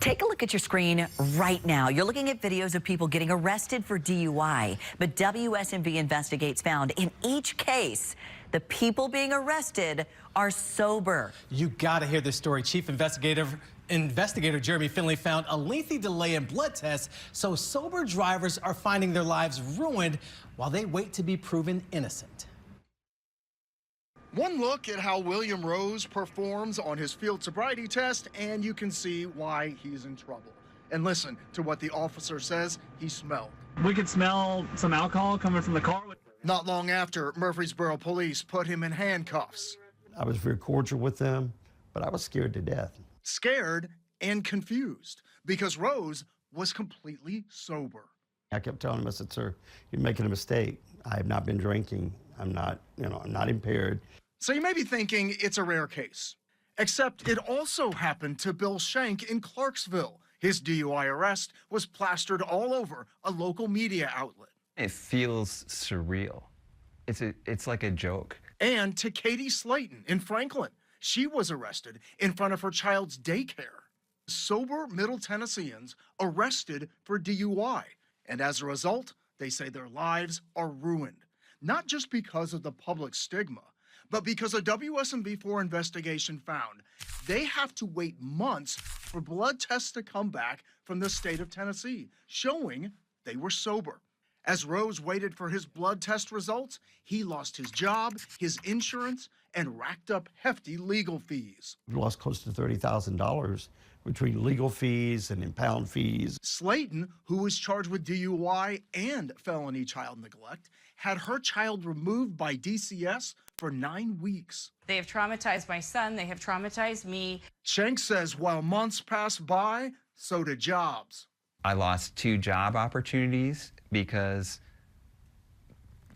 Take a look at your screen right now. You're looking at videos of people getting arrested for DUI, but WSMV Investigates found in each case, the people being arrested are sober. You gotta hear this story. Chief Investigator Jeremy Finley found a lengthy delay in blood tests, so sober drivers are finding their lives ruined while they wait to be proven innocent. One look at how William Rose performs on his field sobriety test, and you can see why he's in trouble. And listen to what the officer says he smelled. We could smell some alcohol coming from the car. Not long after, Murfreesboro police put him in handcuffs. I was very cordial with them, but I was scared to death. Scared and confused because Rose was completely sober. I kept telling him, I said, sir, you're making a mistake. I have not been drinking. I'm not impaired. So you may be thinking it's a rare case, except it also happened to Bill Shank in Clarksville. His DUI arrest was plastered all over a local media outlet. It feels surreal. It's like a joke. And to Katie Slayton in Franklin. She was arrested in front of her child's daycare. Sober Middle Tennesseans arrested for DUI. And as a result, they say their lives are ruined. Not just because of the public stigma, but because a WSMV4 investigation found they have to wait months for blood tests to come back from the state of Tennessee, showing they were sober. As Rose waited for his blood test results, he lost his job, his insurance, and racked up hefty legal fees. We lost close to $30,000 between legal fees and impound fees. Slayton, who was charged with DUI and felony child neglect, had her child removed by DCS for 9 weeks. They have traumatized my son. They have traumatized me. Shank says while months passed by, so did jobs. I lost 2 job opportunities because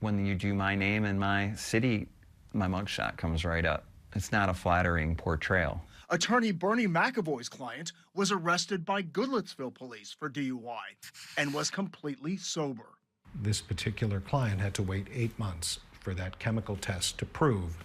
when you do my name and my city, my mugshot comes right up. It's not a flattering portrayal. Attorney Bernie McAvoy's client was arrested by Goodlettsville police for DUI and was completely sober. This particular client had to wait 8 months for that chemical test to prove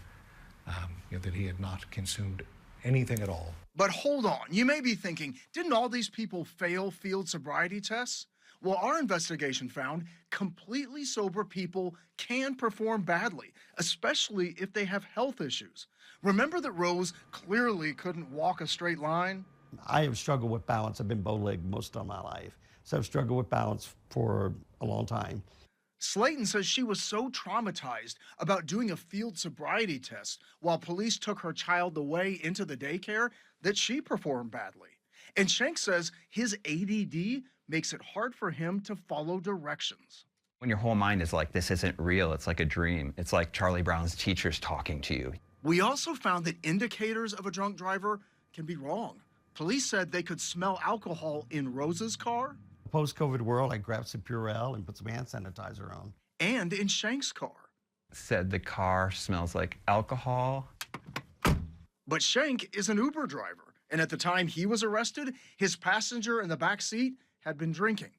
that he had not consumed anything at all. But hold on, you may be thinking, didn't all these people fail field sobriety tests? Well, our investigation found completely sober people can perform badly, especially if they have health issues. Remember that Rose clearly couldn't walk a straight line? I have struggled with balance. I've been bow-legged most of my life, so I've struggled with balance for a long time. Slayton says she was so traumatized about doing a field sobriety test while police took her child away into the daycare that she performed badly. And Shank says his ADD makes it hard for him to follow directions. When your whole mind is like, this isn't real, it's like a dream. It's like Charlie Brown's teachers talking to you. We also found that indicators of a drunk driver can be wrong. Police said they could smell alcohol in Rose's car. Post-COVID world, I grabbed some Purell and put some hand sanitizer on. And in Shank's car. Said the car smells like alcohol. But Shank is an Uber driver, and at the time he was arrested, his passenger in the back seat had been drinking.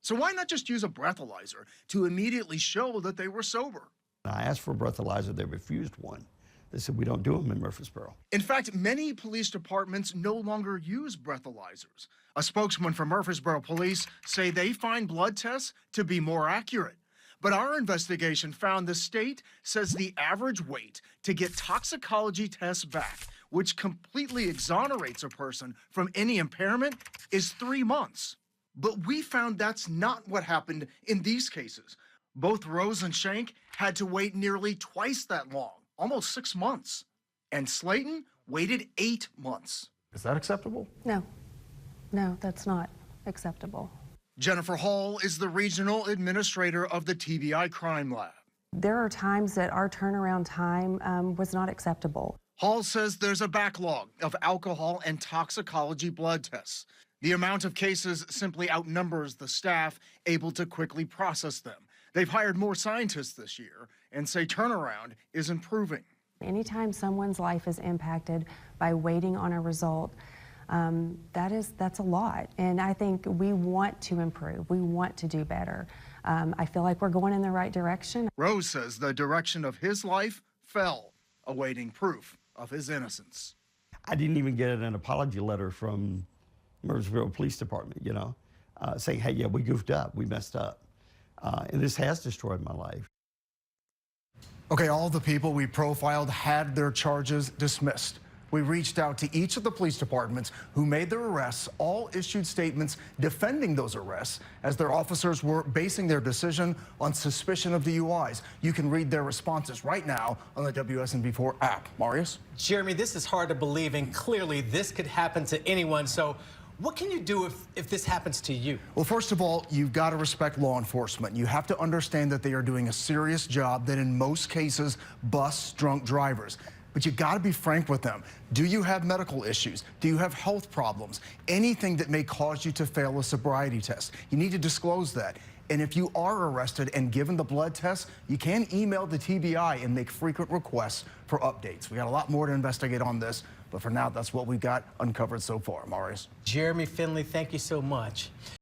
So why not just use a breathalyzer to immediately show that they were sober? I asked for a breathalyzer, they refused one. They said, we don't do them in Murfreesboro. In fact, many police departments no longer use breathalyzers. A spokesman for Murfreesboro Police say they find blood tests to be more accurate. But our investigation found the state says the average wait to get toxicology tests back, which completely exonerates a person from any impairment, is 3 months. But we found that's not what happened in these cases. Both Rose and Shank had to wait nearly twice that long, almost 6 months. And Slayton waited 8 months. Is that acceptable? No, that's not acceptable. Jennifer Hall is the regional administrator of the TBI Crime Lab. There are times that our turnaround time was not acceptable. Hall says there's a backlog of alcohol and toxicology blood tests. The amount of cases simply outnumbers the staff able to quickly process them. They've hired more scientists this year and say turnaround is improving. Anytime someone's life is impacted by waiting on a result, that's a lot. And I think we want to improve. We want to do better. I feel like we're going in the right direction. Rose says the direction of his life fell, awaiting proof of his innocence. I didn't even get an apology letter from Murfreesboro Police Department, you know, saying, hey, yeah, we goofed up, we messed up. And this has destroyed my life. Okay, all the people we profiled had their charges dismissed. We reached out to each of the police departments who made their arrests, all issued statements defending those arrests as their officers were basing their decision on suspicion of DUIs. You can read their responses right now on the WSNV4 app. Marius? Jeremy, this is hard to believe, and clearly this could happen to anyone. So what can you do if this happens to you? Well, first of all, you've got to respect law enforcement. You have to understand that they are doing a serious job that in most cases busts drunk drivers. But you got to be frank with them. Do you have medical issues? Do you have health problems? Anything that may cause you to fail a sobriety test. You need to disclose that. And if you are arrested and given the blood test, you can email the TBI and make frequent requests for updates. We got a lot more to investigate on this, but for now, that's what we've got uncovered so far. Marius? Jeremy Finley, thank you so much.